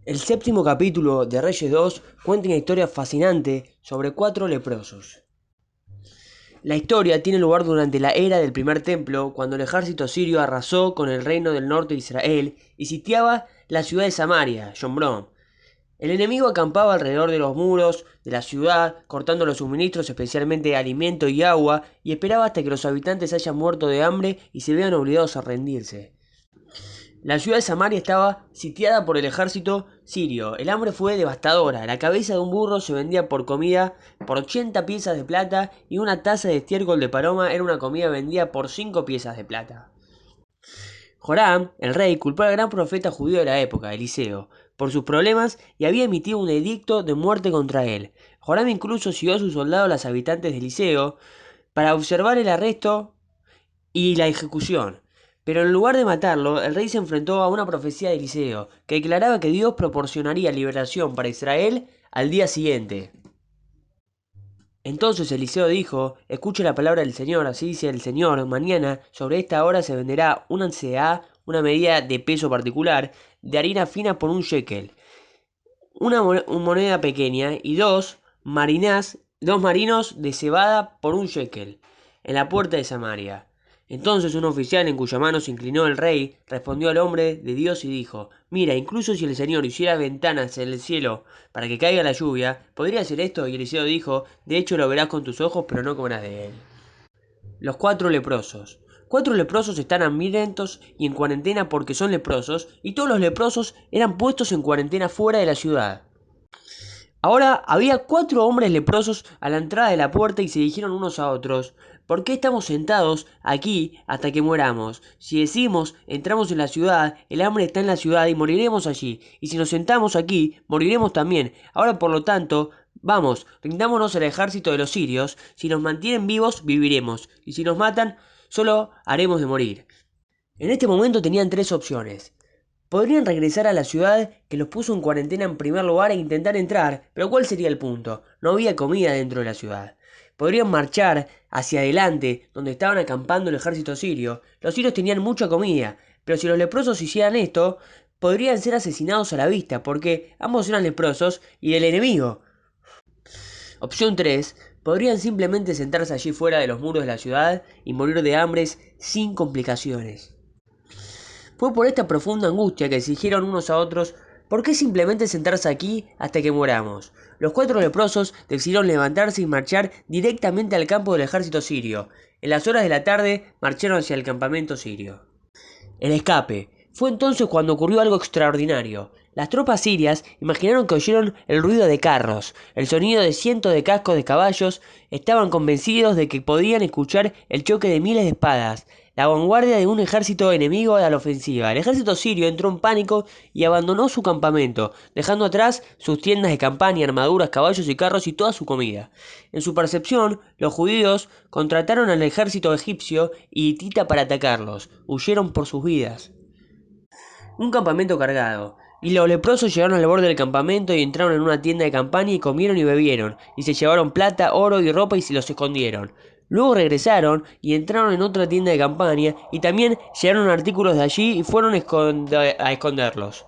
El séptimo capítulo de Reyes 2 cuenta una historia fascinante sobre 4 leprosos. La historia tiene lugar durante la era del primer templo, cuando el ejército sirio arrasó con el reino del norte de Israel y sitiaba la ciudad de Samaria, Shomrón. El enemigo acampaba alrededor de los muros de la ciudad, cortando los suministros, especialmente de alimento y agua, y esperaba hasta que los habitantes hayan muerto de hambre y se vean obligados a rendirse. La ciudad de Samaria estaba sitiada por el ejército sirio. El hambre fue devastadora. La cabeza de un burro se vendía por comida por 80 piezas de plata y una taza de estiércol de paloma era una comida vendida por 5 piezas de plata. Joram, el rey, culpó al gran profeta judío de la época, Eliseo, por sus problemas y había emitido un edicto de muerte contra él. Joram incluso siguió a sus soldados a los habitantes de Eliseo para observar el arresto y la ejecución. Pero en lugar de matarlo, el rey se enfrentó a una profecía de Eliseo, que declaraba que Dios proporcionaría liberación para Israel al día siguiente. Entonces Eliseo dijo: escuche la palabra del Señor, así dice el Señor, mañana sobre esta hora se venderá una seah, una medida de peso particular, de harina fina por 1 shekel, una moneda pequeña, y dos marinos de cebada por 1 shekel, en la puerta de Samaria. Entonces un oficial en cuya mano se inclinó el rey respondió al hombre de Dios y dijo: mira, incluso si el Señor hiciera ventanas en el cielo para que caiga la lluvia, ¿podría hacer esto? Y Eliseo dijo: de hecho lo verás con tus ojos, pero no comerás de él. Los 4 leprosos. 4 leprosos están hambrientos y en cuarentena porque son leprosos, y todos los leprosos eran puestos en cuarentena fuera de la ciudad. Ahora había 4 hombres leprosos a la entrada de la puerta y se dijeron unos a otros: ¿por qué estamos sentados aquí hasta que mueramos? Si decimos entramos en la ciudad, el hambre está en la ciudad y moriremos allí, y si nos sentamos aquí, moriremos también. Ahora por lo tanto, vamos, rindámonos al ejército de los sirios. Si nos mantienen vivos, viviremos, y si nos matan, solo haremos de morir. En este momento tenían 3 opciones. Podrían regresar a la ciudad que los puso en cuarentena en primer lugar e intentar entrar, pero ¿cuál sería el punto? No había comida dentro de la ciudad. Podrían marchar hacia adelante, donde estaban acampando el ejército sirio. Los sirios tenían mucha comida, pero si los leprosos hicieran esto, podrían ser asesinados a la vista, porque ambos eran leprosos y del enemigo. Opción 3. Podrían simplemente sentarse allí fuera de los muros de la ciudad y morir de hambre sin complicaciones. Fue por esta profunda angustia que se dijeron unos a otros: ¿por qué simplemente sentarse aquí hasta que muramos? Los 4 leprosos decidieron levantarse y marchar directamente al campo del ejército sirio. En las horas de la tarde marcharon hacia el campamento sirio. El escape. Fue entonces cuando ocurrió algo extraordinario. Las tropas sirias imaginaron que oyeron el ruido de carros, el sonido de cientos de cascos de caballos. Estaban convencidos de que podían escuchar el choque de miles de espadas, la vanguardia de un ejército enemigo a la ofensiva. El ejército sirio entró en pánico y abandonó su campamento, dejando atrás sus tiendas de campaña, armaduras, caballos y carros y toda su comida. En su percepción, los judíos contrataron al ejército egipcio y hitita para atacarlos. Huyeron por sus vidas. Un campamento cargado. Y los leprosos llegaron al borde del campamento y entraron en una tienda de campaña y comieron y bebieron, y se llevaron plata, oro y ropa y se los escondieron. Luego regresaron y entraron en otra tienda de campaña y también llevaron artículos de allí y fueron a esconderlos.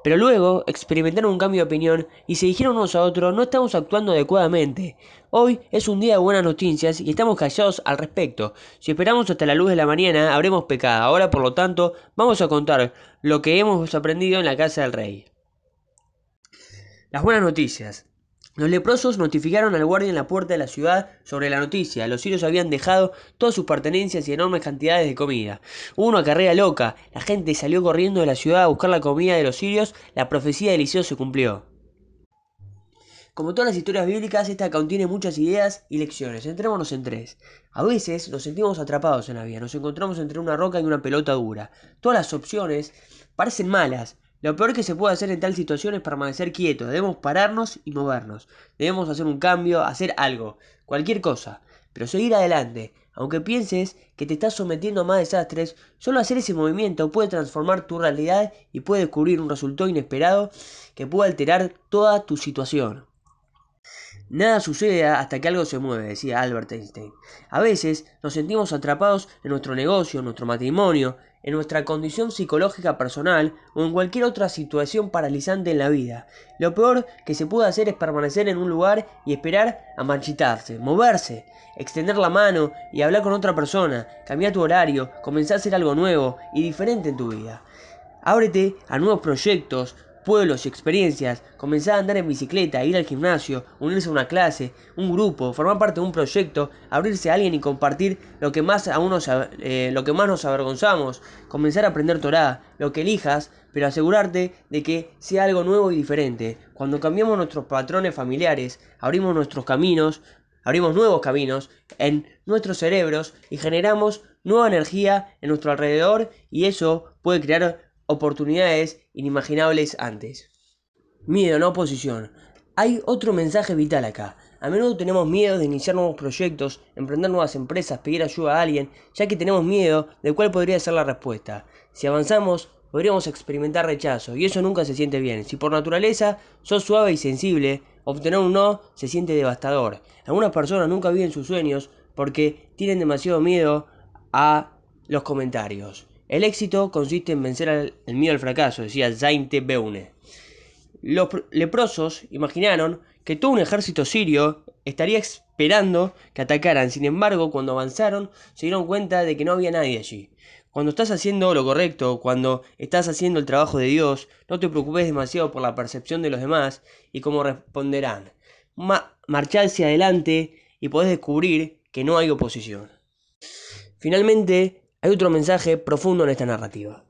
Pero luego experimentaron un cambio de opinión y se dijeron unos a otros: no estamos actuando adecuadamente. Hoy es un día de buenas noticias y estamos callados al respecto. Si esperamos hasta la luz de la mañana, habremos pecado. Ahora, por lo tanto, vamos a contar lo que hemos aprendido en la casa del rey. Las buenas noticias. Los leprosos notificaron al guardia en la puerta de la ciudad sobre la noticia. Los sirios habían dejado todas sus pertenencias y enormes cantidades de comida. Hubo una carrera loca. La gente salió corriendo de la ciudad a buscar la comida de los sirios. La profecía de Eliseo se cumplió. Como todas las historias bíblicas, esta contiene muchas ideas y lecciones. Centrémonos en 3. A veces nos sentimos atrapados en la vida. Nos encontramos entre una roca y una pelota dura. Todas las opciones parecen malas. Lo peor que se puede hacer en tal situación es permanecer quietos. Debemos pararnos y movernos. Debemos hacer un cambio, hacer algo. Cualquier cosa. Pero seguir adelante. Aunque pienses que te estás sometiendo a más desastres, solo hacer ese movimiento puede transformar tu realidad y puede descubrir un resultado inesperado que puede alterar toda tu situación. Nada sucede hasta que algo se mueve, decía Albert Einstein. A veces nos sentimos atrapados en nuestro negocio, en nuestro matrimonio, en nuestra condición psicológica personal o en cualquier otra situación paralizante en la vida. Lo peor que se puede hacer es permanecer en un lugar y esperar a marchitarse, moverse, extender la mano y hablar con otra persona, cambiar tu horario, comenzar a hacer algo nuevo y diferente en tu vida. Ábrete a nuevos proyectos, pueblos y experiencias, comenzar a andar en bicicleta, ir al gimnasio, unirse a una clase, un grupo, formar parte de un proyecto, abrirse a alguien y compartir lo que más nos avergonzamos, comenzar a aprender Torá, lo que elijas, pero asegurarte de que sea algo nuevo y diferente. Cuando cambiamos nuestros patrones familiares, abrimos nuevos caminos en nuestros cerebros y generamos nueva energía en nuestro alrededor y eso puede crear oportunidades inimaginables antes. Miedo, no oposición. Hay otro mensaje vital acá. A menudo tenemos miedo de iniciar nuevos proyectos, emprender nuevas empresas, pedir ayuda a alguien, ya que tenemos miedo de cuál podría ser la respuesta. Si avanzamos, podríamos experimentar rechazo, y eso nunca se siente bien. Si por naturaleza sos suave y sensible, obtener un no se siente devastador. Algunas personas nunca viven sus sueños porque tienen demasiado miedo a los comentarios. El éxito consiste en vencer el miedo al fracaso, decía Zainte Beune. Los leprosos imaginaron que todo un ejército sirio estaría esperando que atacaran. Sin embargo, cuando avanzaron, se dieron cuenta de que no había nadie allí. Cuando estás haciendo lo correcto, cuando estás haciendo el trabajo de Dios, no te preocupes demasiado por la percepción de los demás y cómo responderán. Marchá hacia adelante y podés descubrir que no hay oposición. Finalmente, hay otro mensaje profundo en esta narrativa.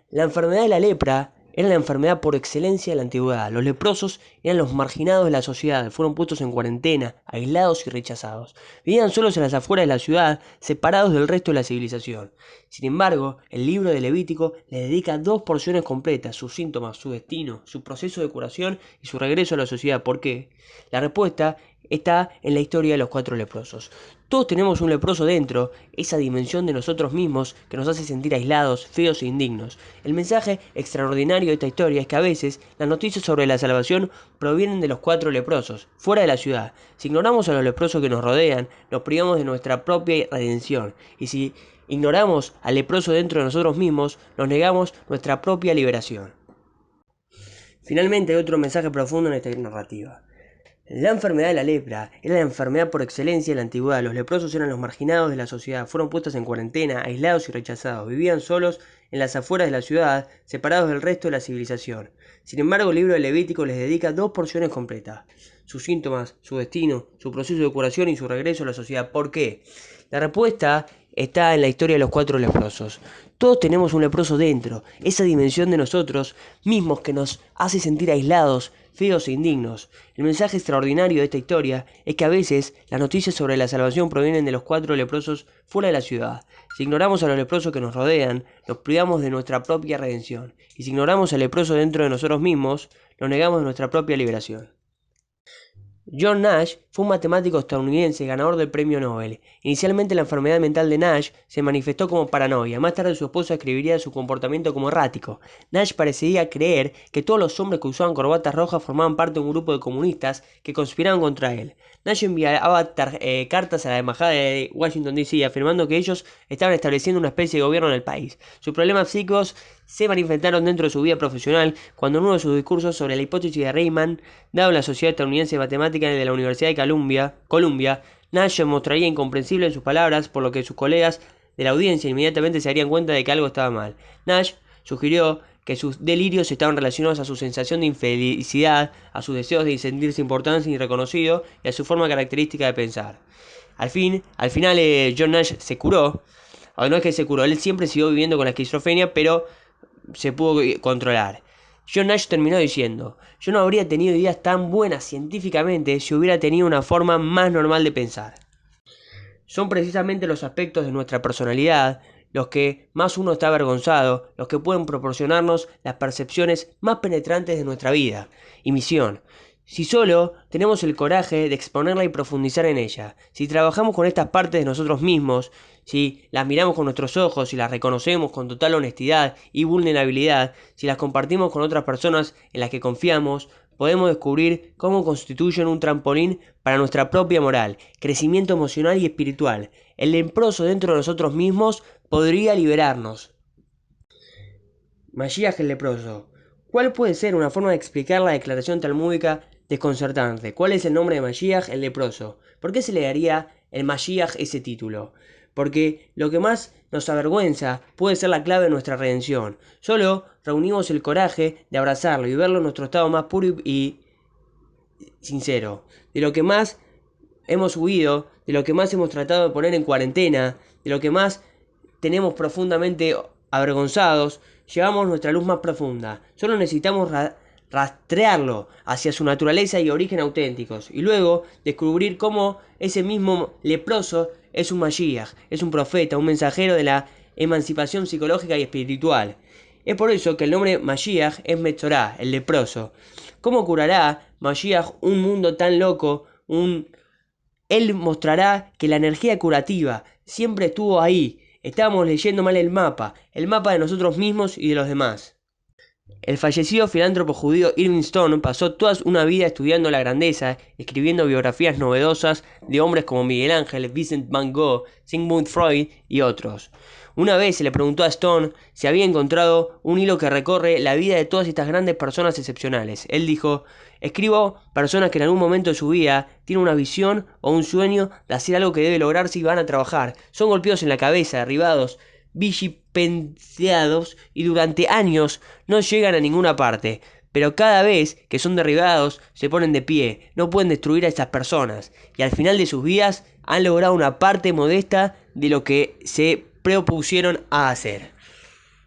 La enfermedad de la lepra era la enfermedad por excelencia de la antigüedad. Los leprosos eran los marginados de la sociedad, fueron puestos en cuarentena, aislados y rechazados. Vivían solos en las afueras de la ciudad, separados del resto de la civilización. Sin embargo, el libro de Levítico le dedica 2 porciones completas, sus síntomas, su destino, su proceso de curación y su regreso a la sociedad. ¿Por qué? La respuesta está en la historia de los 4 leprosos. Todos tenemos un leproso dentro, esa dimensión de nosotros mismos que nos hace sentir aislados, feos e indignos. El mensaje extraordinario de esta historia es que a veces las noticias sobre la salvación provienen de los 4 leprosos, fuera de la ciudad. Si ignoramos a los leprosos que nos rodean, nos privamos de nuestra propia redención. Y si ignoramos al leproso dentro de nosotros mismos, nos negamos nuestra propia liberación. Finalmente hay otro mensaje profundo en esta narrativa. La enfermedad de la lepra era la enfermedad por excelencia de la antigüedad. Los leprosos eran los marginados de la sociedad, fueron puestos en cuarentena, aislados y rechazados. Vivían solos en las afueras de la ciudad, separados del resto de la civilización. Sin embargo, el libro de Levítico les dedica 2 porciones completas. Sus síntomas, su destino, su proceso de curación y su regreso a la sociedad. ¿Por qué? La respuesta está en la historia de los 4 leprosos. Todos tenemos un leproso dentro, esa dimensión de nosotros mismos que nos hace sentir aislados, feos e indignos. El mensaje extraordinario de esta historia es que a veces las noticias sobre la salvación provienen de los 4 leprosos fuera de la ciudad. Si ignoramos a los leprosos que nos rodean, nos privamos de nuestra propia redención. Y si ignoramos al leproso dentro de nosotros mismos, nos negamos de nuestra propia liberación. John Nash fue un matemático estadounidense ganador del premio Nobel. Inicialmente la enfermedad mental de Nash se manifestó como paranoia. Más tarde su esposa escribiría su comportamiento como errático. Nash parecía creer que todos los hombres que usaban corbatas rojas formaban parte de un grupo de comunistas que conspiraban contra él. Nash enviaba cartas a la embajada de Washington D.C. afirmando que ellos estaban estableciendo una especie de gobierno en el país. Sus problemas psíquicos se manifestaron dentro de su vida profesional cuando en uno de sus discursos sobre la hipótesis de Riemann, dado en la Sociedad Estadounidense de Matemáticas de la Universidad de Columbia, Nash se mostraría incomprensible en sus palabras, por lo que sus colegas de la audiencia inmediatamente se darían cuenta de que algo estaba mal. Nash sugirió que sus delirios estaban relacionados a su sensación de infelicidad, a sus deseos de sentirse importante y reconocido, y a su forma característica de pensar. Al final John Nash se curó, o no es que se curó, él siempre siguió viviendo con la esquizofrenia, pero se pudo controlar. John Nash terminó diciendo: yo no habría tenido ideas tan buenas científicamente si hubiera tenido una forma más normal de pensar. Son precisamente los aspectos de nuestra personalidad los que más uno está avergonzado, los que pueden proporcionarnos las percepciones más penetrantes de nuestra vida y misión. Si solo tenemos el coraje de exponerla y profundizar en ella, si trabajamos con estas partes de nosotros mismos, si las miramos con nuestros ojos, si las reconocemos con total honestidad y vulnerabilidad, si las compartimos con otras personas en las que confiamos, podemos descubrir cómo constituyen un trampolín para nuestra propia moral, crecimiento emocional y espiritual. El leproso dentro de nosotros mismos podría liberarnos. Mashiach el leproso. ¿Cuál puede ser una forma de explicar la declaración talmúdica desconcertante? ¿Cuál es el nombre de Mashiach el leproso? ¿Por qué se le daría el Mashiach ese título? Porque lo que más nos avergüenza puede ser la clave de nuestra redención. Solo reunimos el coraje de abrazarlo y verlo en nuestro estado más puro y sincero. De lo que más hemos huido, de lo que más hemos tratado de poner en cuarentena, de lo que más tenemos profundamente avergonzados, llevamos nuestra luz más profunda. Solo necesitamos rastrearlo hacia su naturaleza y origen auténticos, y luego descubrir cómo ese mismo leproso es un Mashiach, es un profeta, un mensajero de la emancipación psicológica y espiritual. Es por eso que el nombre Mashiach es Metzorah, el leproso. ¿Cómo curará Mashiach un mundo tan loco? Él mostrará que la energía curativa siempre estuvo ahí. Estábamos leyendo mal el mapa de nosotros mismos y de los demás. El fallecido filántropo judío Irving Stone pasó toda una vida estudiando la grandeza, escribiendo biografías novedosas de hombres como Miguel Ángel, Vincent van Gogh, Sigmund Freud y otros. Una vez se le preguntó a Stone si había encontrado un hilo que recorre la vida de todas estas grandes personas excepcionales. Él dijo: escribo personas que en algún momento de su vida tienen una visión o un sueño de hacer algo que debe lograrse y van a trabajar. Son golpeados en la cabeza, derribados, vilipendiados y durante años no llegan a ninguna parte. Pero cada vez que son derribados se ponen de pie, no pueden destruir a estas personas y al final de sus vidas han logrado una parte modesta de lo que se propusieron a hacer.